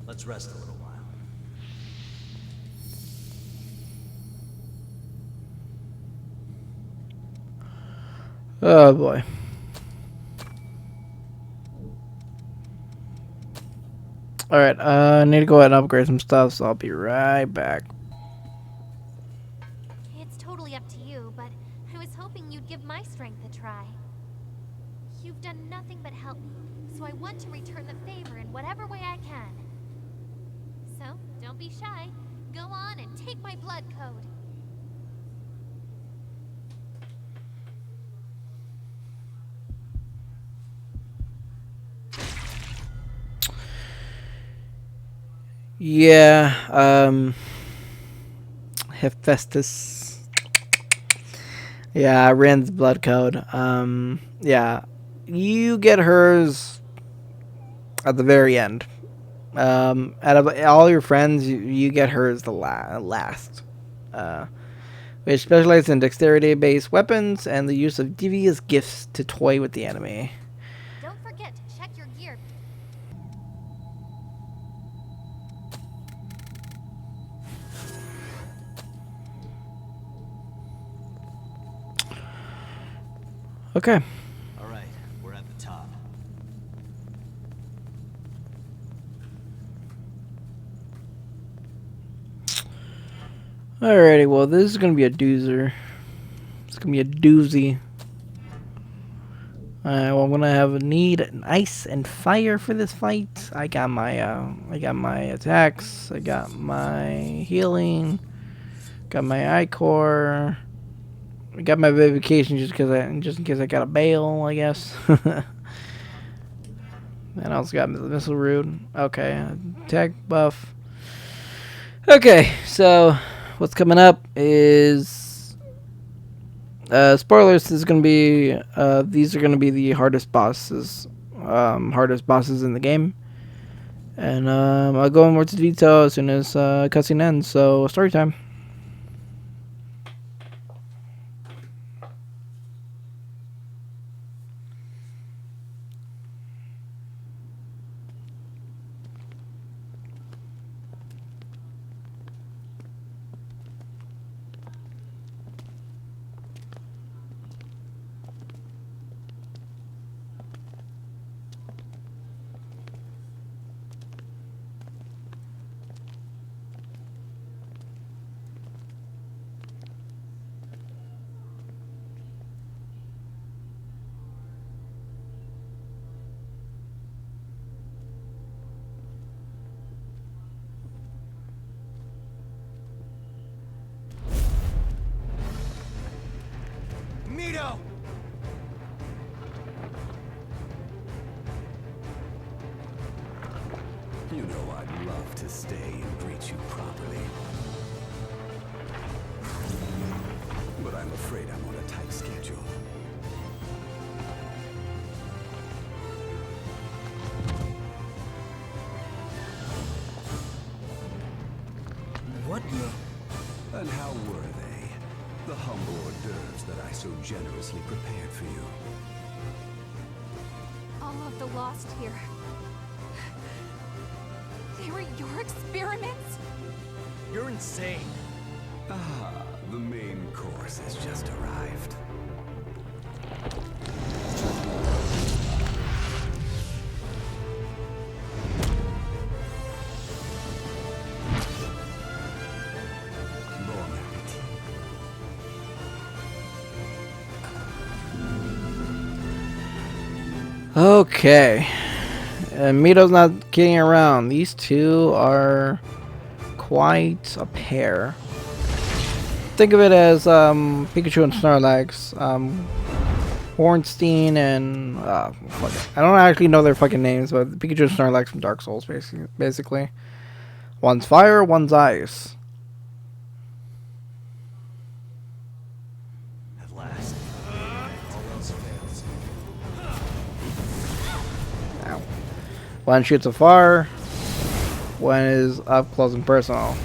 Let's rest a little while. Oh boy. Alright, I need to go ahead and upgrade some stuff, so I'll be right back. It's totally up to you, but I was hoping you'd give my strength a try. You've done nothing but help me, so I want to return the favor in whatever way I can. So, don't be shy. Go on and take my blood code. Yeah, Hephaestus. Yeah, Rin's blood code. Yeah. You get hers at the very end. Out of all your friends, you get hers the last. Which specializes in dexterity-based weapons and the use of devious gifts to toy with the enemy. Don't forget to check your gear. Okay. All right, we're at the top. Alrighty, well, this is gonna be a doozer. It's gonna be a doozy. Well, I'm gonna have a need an ice and fire for this fight. I got my attacks. I got my healing. Got my core. I got my vivification just in case I got a bail, I guess. And I also got missile root. Okay, attack buff. Okay, so what's coming up is spoilers. This is gonna be these are gonna be the hardest bosses in the game, and I'll go in more to detail as soon as cutscene ends. So story time. Mito! You know I'd love to stay and greet you properly. But I'm afraid I'm on a tight schedule. What the? And how were they? The humble hors d'oeuvres that I so generously prepared for you. All of the lost here. They were your experiments? You're insane. Ah, the main course has just arrived. Bon appetit. Okay. Mito's not kidding around. These two are quite a pair. Think of it as Pikachu and Snorlax, Hornstein and fuck it. I don't actually know their fucking names, but Pikachu and Snorlax from Dark Souls, basically. One's fire, one's ice. At last. All else fails. Ow. One shoots afar, one is up close and personal.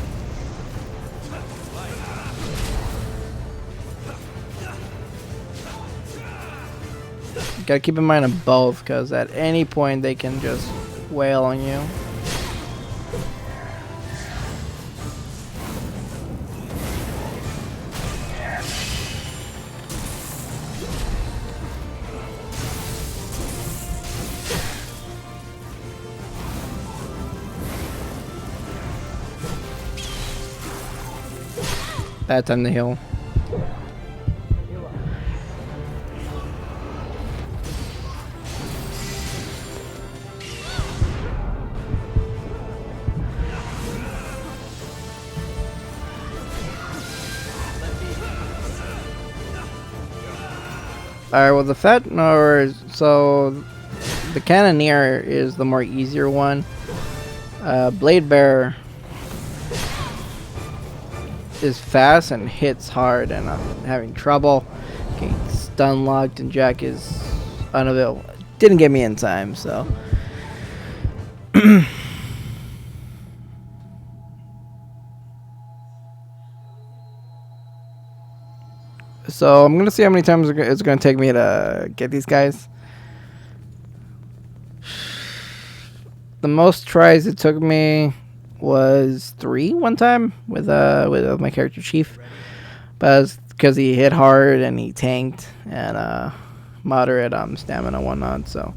Gotta keep in mind of both, because at any point they can just wail on you. Bad time to heal. Alright, well the the Cannoneer is the more easier one. Blade Bearer is fast and hits hard, and I'm having trouble getting stun locked, and Jack is unavailable. Didn't get me in time, so. So I'm gonna see how many times it's gonna take me to get these guys. The most tries it took me was 3 one time with my character Chief, but because he hit hard and he tanked and moderate stamina and whatnot. So.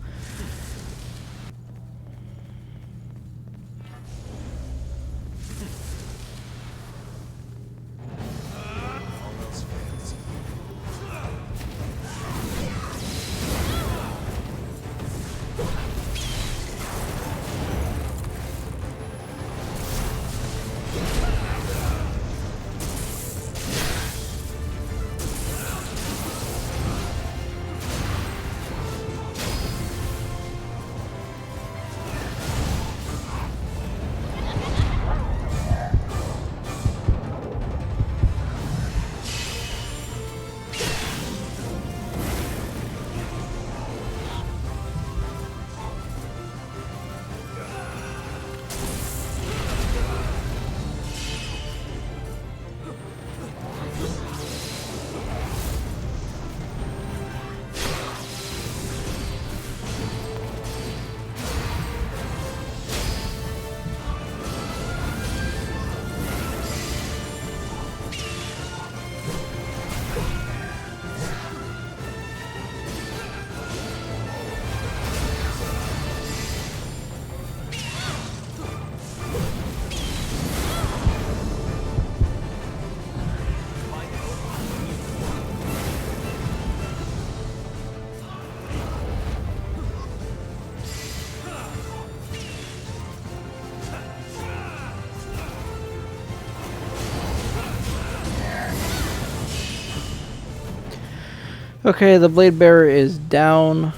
Okay, the Blade Bearer is down.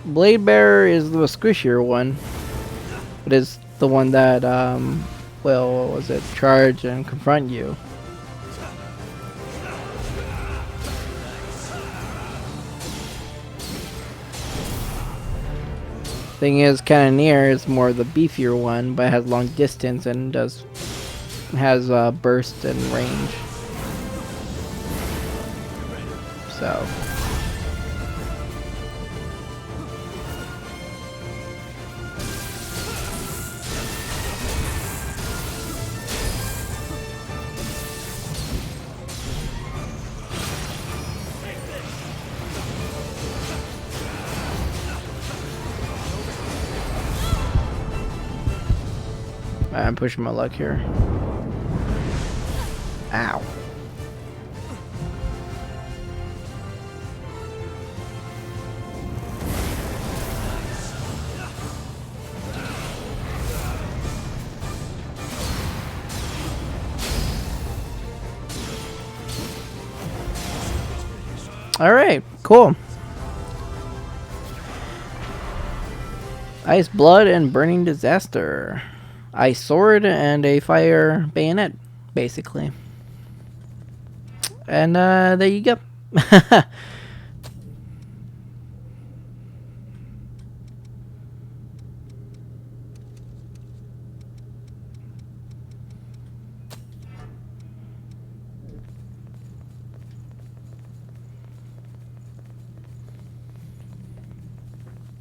Blade Bearer is the squishier one. It is the one that will, what was it, charge and confront you. Thing is, Cannoneer is more the beefier one, but has long distance and has burst and range. So. I'm pushing my luck here. Ow. Alright, cool. Ice Blood and Burning Disaster. Ice Sword and a Fire Bayonet, basically. And there you go.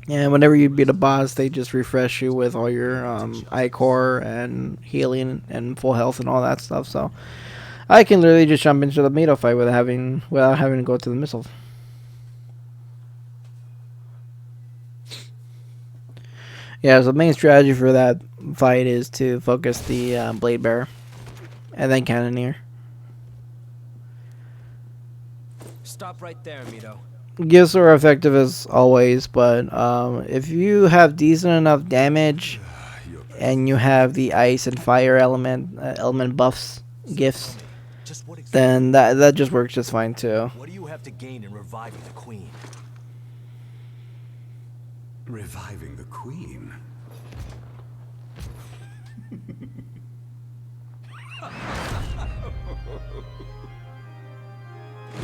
Yeah, whenever you beat a boss, they just refresh you with all your Ichor and healing and full health and all that stuff. So I can literally just jump into the Mito fight without having to go to the missile. Yeah, so the main strategy for that fight is to focus the Blade Bearer and then Cannoneer. Stop right there, Mito. Gifts are effective as always, but if you have decent enough damage You're and you have the ice and fire element buffs, gifts, Just what exactly? then that just works just fine too. What do you have to gain in reviving the queen? reviving the queen.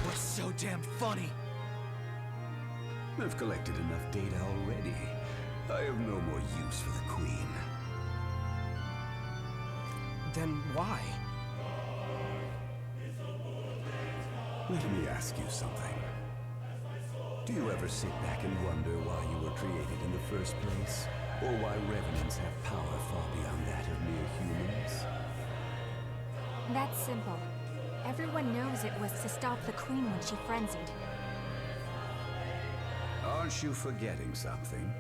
What's so damn funny? I've collected enough data already. I have no more use for the queen. Then why? Let me ask you something. Do you ever sit back and wonder why you were created in the first place? Or why revenants have power far beyond that of mere humans? That's simple. Everyone knows it was to stop the Queen when she frenzied. Aren't you forgetting something?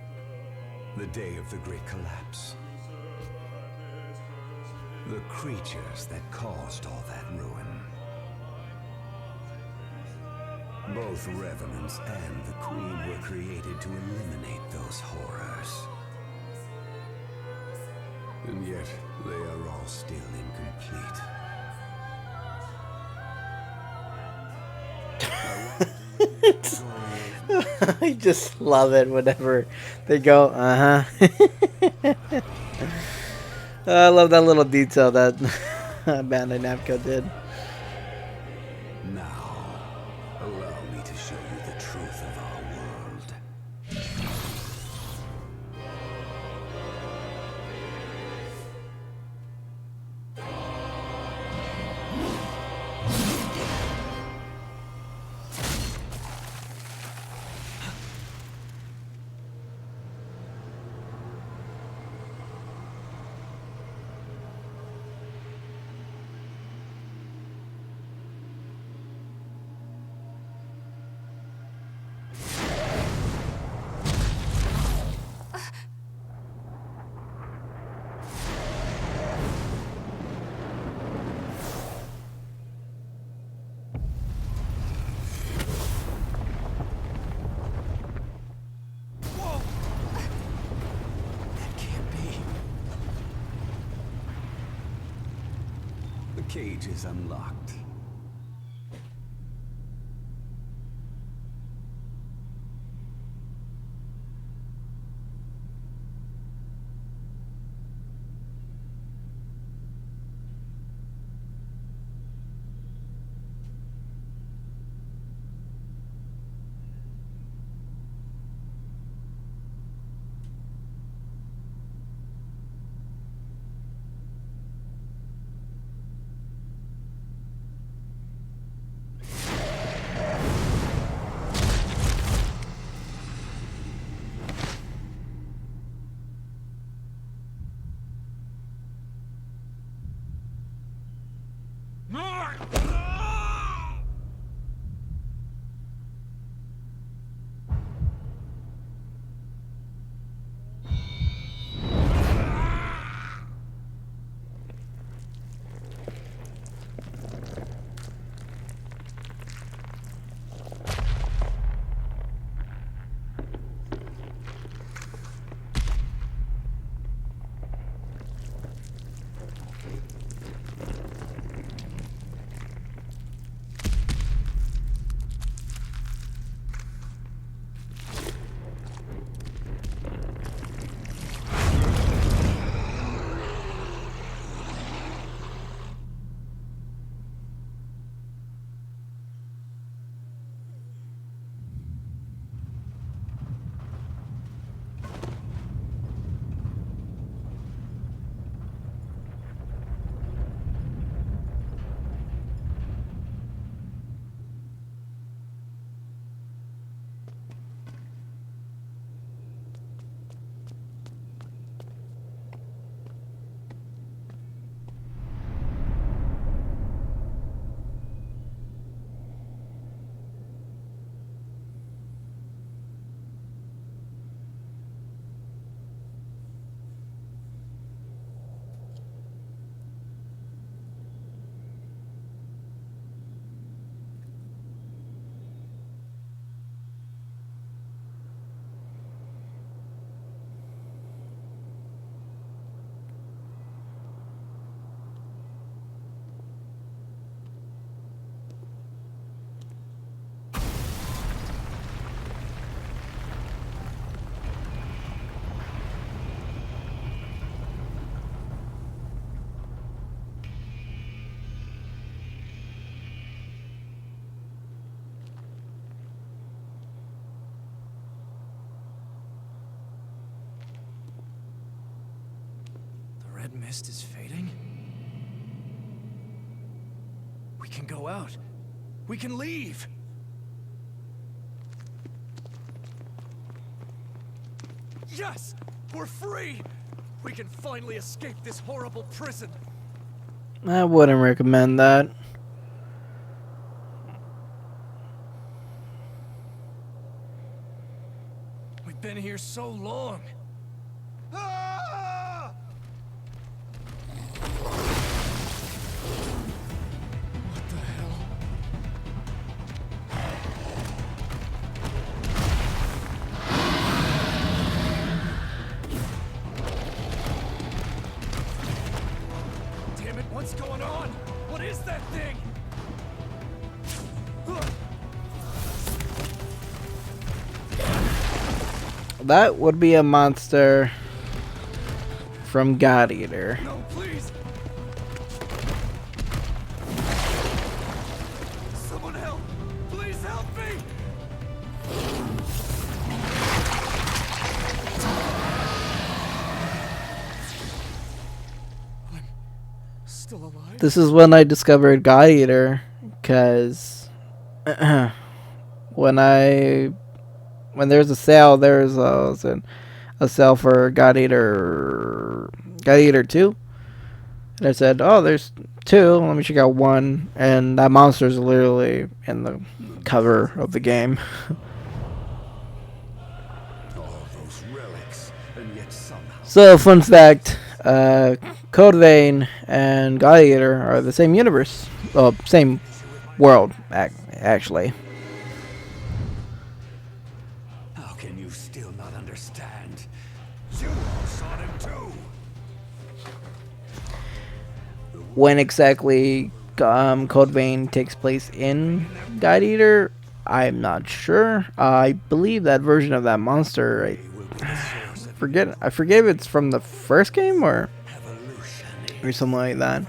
The day of the Great Collapse. The creatures that caused all that ruin. Both Revenants and the Queen were created to eliminate those horrors. And yet, they are all still incomplete. I just love it whenever they go, I love that little detail that Bandai Namco did. Now, allow me to show you the truth of our world. Whoa! That can't be. The cage is unlocked. red mist is fading? We can go out. We can leave! Yes! We're free! We can finally escape this horrible prison! I wouldn't recommend that. We've been here so long! Ah! What the hell? Damn it, what's going on? What is that thing? That would be a monster from God Eater. No, please! Someone help! Please help me! I'm still alive? This is when I discovered God Eater, because when there's a sale, there's a sale for God Eater 2. And I said, oh, there's 2. Let me check out 1. And that monster's literally in the cover of the game. All those relics, and yet somehow So, fun fact, Code Vein and God Eater are the same universe. Well, same world, actually. how can you still not understand? You all saw them too. When exactly Code Vein takes place in God Eater, I'm not sure. I believe that version of that monster, I forget if it's from the first game or something like that.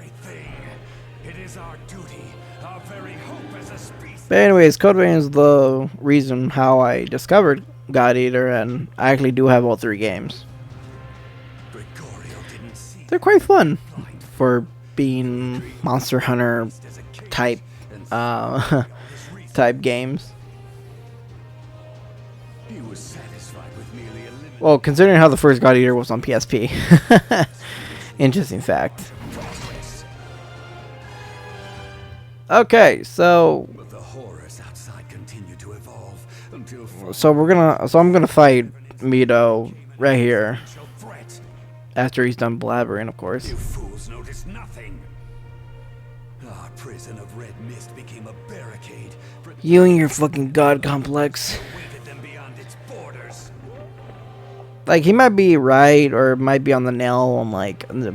It is our duty, our very hope as a species. But anyways, Code Vein is the reason how I discovered God Eater, and I actually do have all 3 games. Gregorio didn't see They're quite fun for being Monster Hunter as a kid. type type games. He was satisfied with merely a little Well, considering how the first God Eater was on PSP. Interesting fact. progress. Okay, so But the horrors outside continue to evolve until I'm gonna fight Mito right here financial threat. after he's done blabbering, of course. You fools notice nothing. Our prison of red mist became a barricade, You and your fucking god complex. prevented them beyond its borders. Like, he might be right or might be on the nail on like the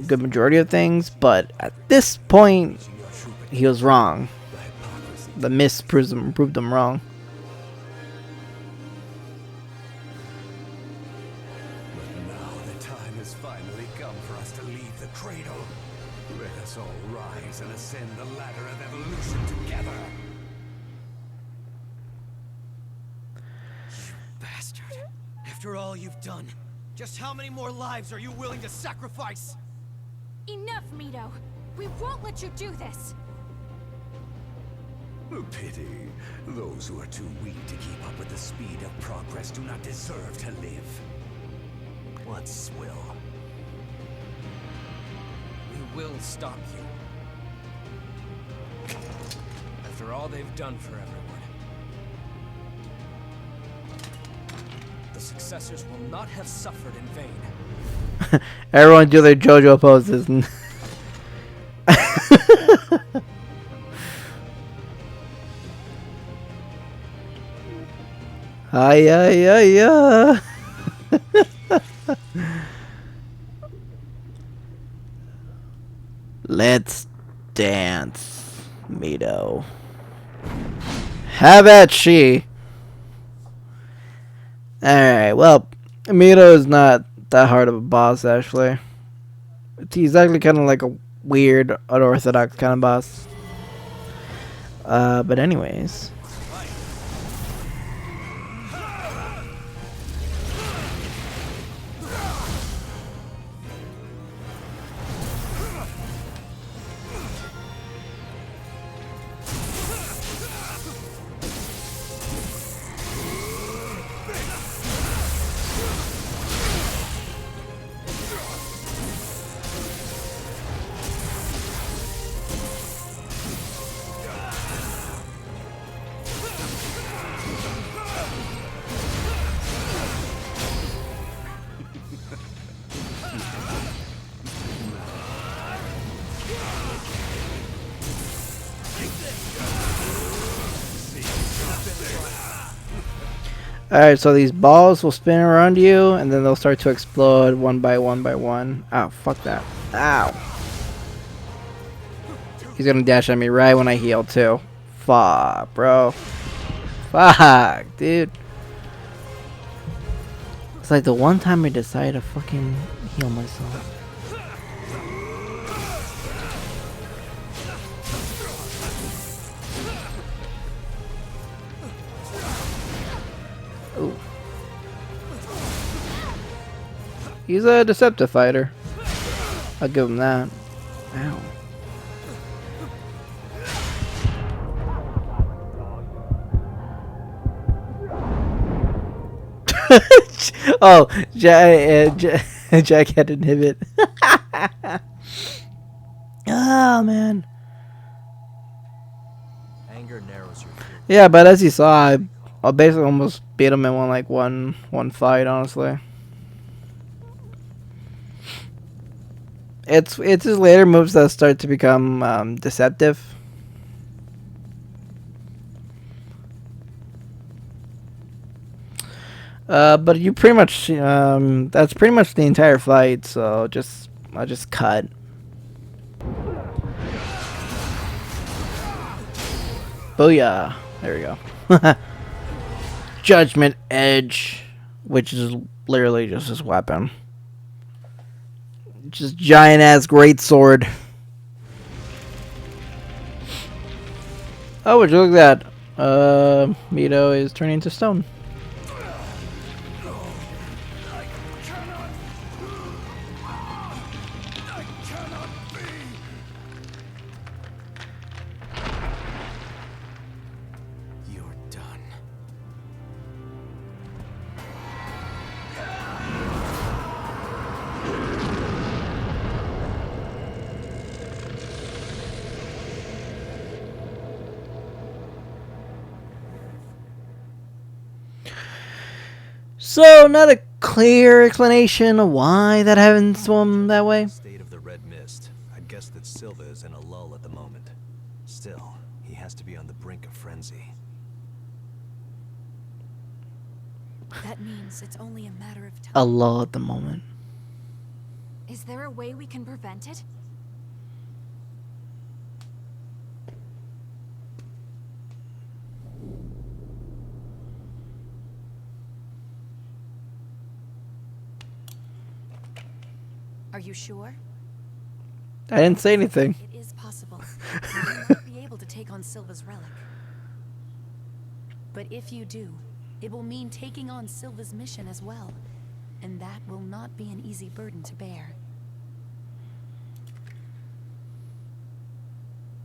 good majority of things, but at this point, Your true he was wrong. the hypocrisy. The mist proved him wrong. But now the time has finally come for us to leave the cradle. Let us all rise and ascend the ladder of evolution together. Bastard. After all you've done, just how many more lives are you willing to sacrifice? Enough, Mito! We won't let you do this! A pity. Those who are too weak to keep up with the speed of progress do not deserve to live. What swill? We will stop you. After all they've done for everyone. The successors will not have suffered in vain. Everyone do their JoJo poses. Ay, ay, ay, ay. Let's dance, Mito. Have at she. Alright, well, Mito is not that hard of a boss, actually. He's actually kind of like a weird, unorthodox kind of boss. But anyways. Alright, so these balls will spin around you, and then they'll start to explode one by one by one. Ow, fuck that. Ow. He's gonna dash at me right when I heal, too. Fuck, bro. Fuck, dude. It's like the one time I decide to fucking heal myself. Ooh. He's a deceptive fighter. I'll give him that. Ow. Oh, Jack had inhibit. Oh man. Anger narrows your field. Yeah, but as you saw, I basically almost beat him in one fight. Honestly, it's his later moves that start to become deceptive. But you pretty much that's pretty much the entire fight. So I'll just cut. Booyah! There we go. Judgment Edge, which is literally just his weapon. Just giant ass great sword. Oh, would you look at that? Mito is turning into stone. You're done. So, not a clear explanation of why that haven't swum that way. State of the red mist. I'd guess that Silva is in a lull at the moment. Still, he has to be on the brink of frenzy. That means it's only a matter of time. A lull at the moment. Is there a way we can prevent it? Are you sure? I didn't say anything. It is possible. You may not be able to take on Silva's relic. But if you do, it will mean taking on Silva's mission as well. And that will not be an easy burden to bear.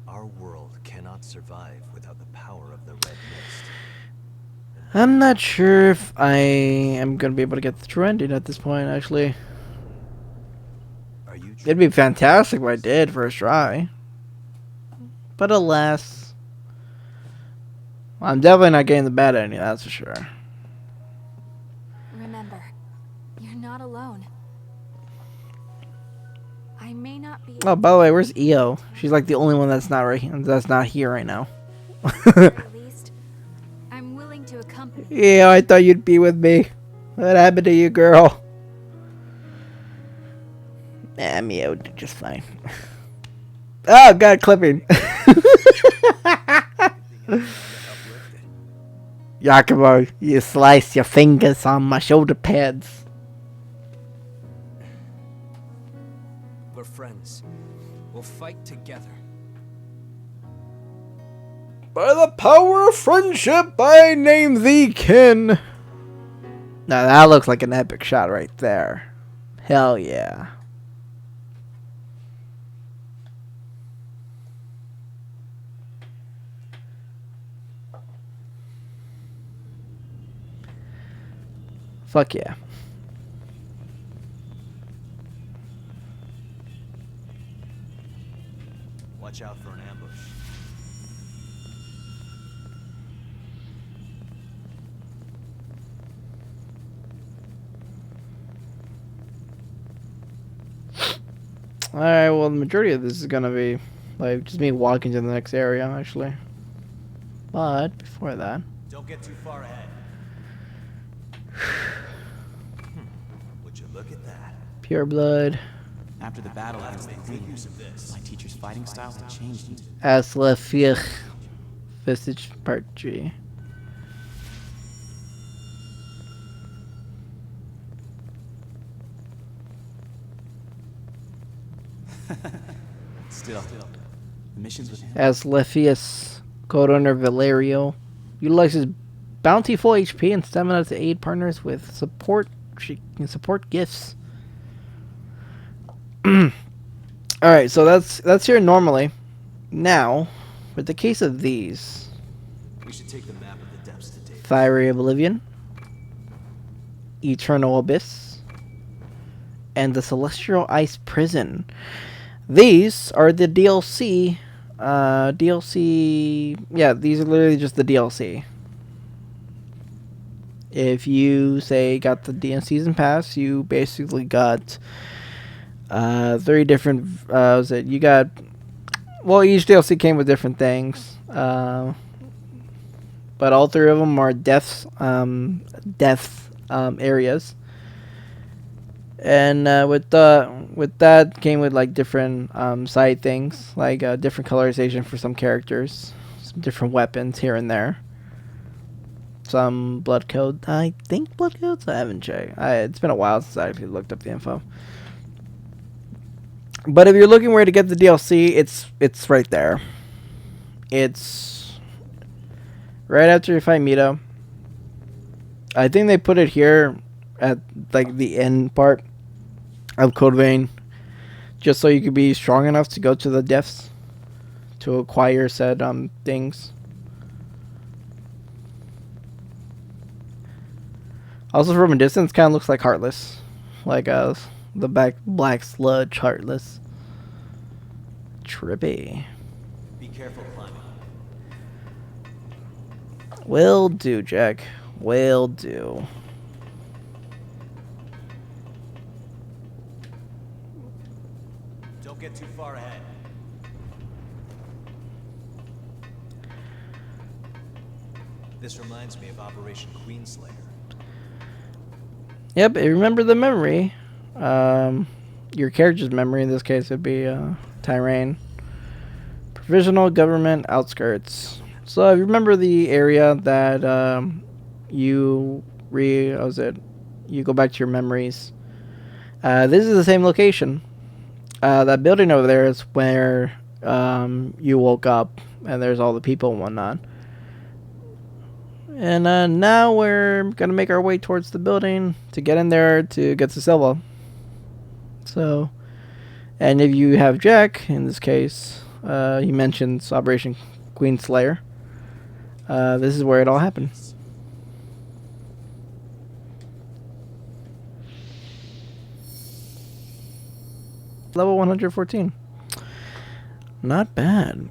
Our world cannot survive without the power of the red mist. I'm not sure if I am gonna be able to get the true ending at this point, actually. Are you It'd be fantastic if I did first try. But alas. Well, I'm definitely not getting the bad ending, that's for sure. Remember, you're not alone. I may not be. Oh, by the way, where's Io? She's like the only one that's not here right now. At least, I'm willing to accompany. Yeah, I thought you'd be with me. What happened to you, girl? Nah, Mio did just fine. Oh, God, clipping. Yakumo, you slice your fingers on my shoulder pads. We're friends. We'll fight together. By the power of friendship, I name thee kin. Now that looks like an epic shot right there. Hell yeah. Fuck yeah. watch out for an ambush? Alright, well, the majority of this is gonna be, like, just me walking to the next area, actually. But, before that... Don't get too far ahead. Would you look at that? Pure blood. After the battle against the Queen, my teacher's fighting style had changed. Aslafir. Visage Part G. Still, the missions with him. Asclepius, co-owner Valerio, utilizes bountiful HP and stamina to aid partners with support. She can support gifts. All right, so that's here normally. Now, with the case of these, We should take the map of the depths to David. Fiery Oblivion, Eternal Abyss, and the Celestial Ice Prison. These are the DLC. Yeah, these are literally just the DLC. If you say got the DM season pass, you basically got 3 different. You got, well, each DLC came with different things. But all 3 of them are death areas. And with that came with like different side things, like different colorization for some characters, some different weapons here and there, some blood code. I think blood codes. I haven't checked. It's been a while since I looked up the info. But if you're looking where to get the DLC, it's right there. It's right after you fight Mito. I think they put it here at like the end part of Code Vein, just so you could be strong enough to go to the depths to acquire said things. Also, from a distance, kind of looks like Heartless, like the black sludge Heartless. Trippy. Be careful climbing. Will do, Jack. Will do. Don't get too far ahead. This reminds me of Operation Queenslayer. Yep, remember the memory. Your character's memory in this case would be Tyrain. Provisional government outskirts. So if you remember the area that you go back to your memories. This is the same location. That building over there is where you woke up, and there's all the people and whatnot. And now we're gonna make our way towards the building to get in there to get to Silva. So, and if you have Jack, in this case, he mentions Operation Queenslayer. This is where it all happened. Level 114. Not bad.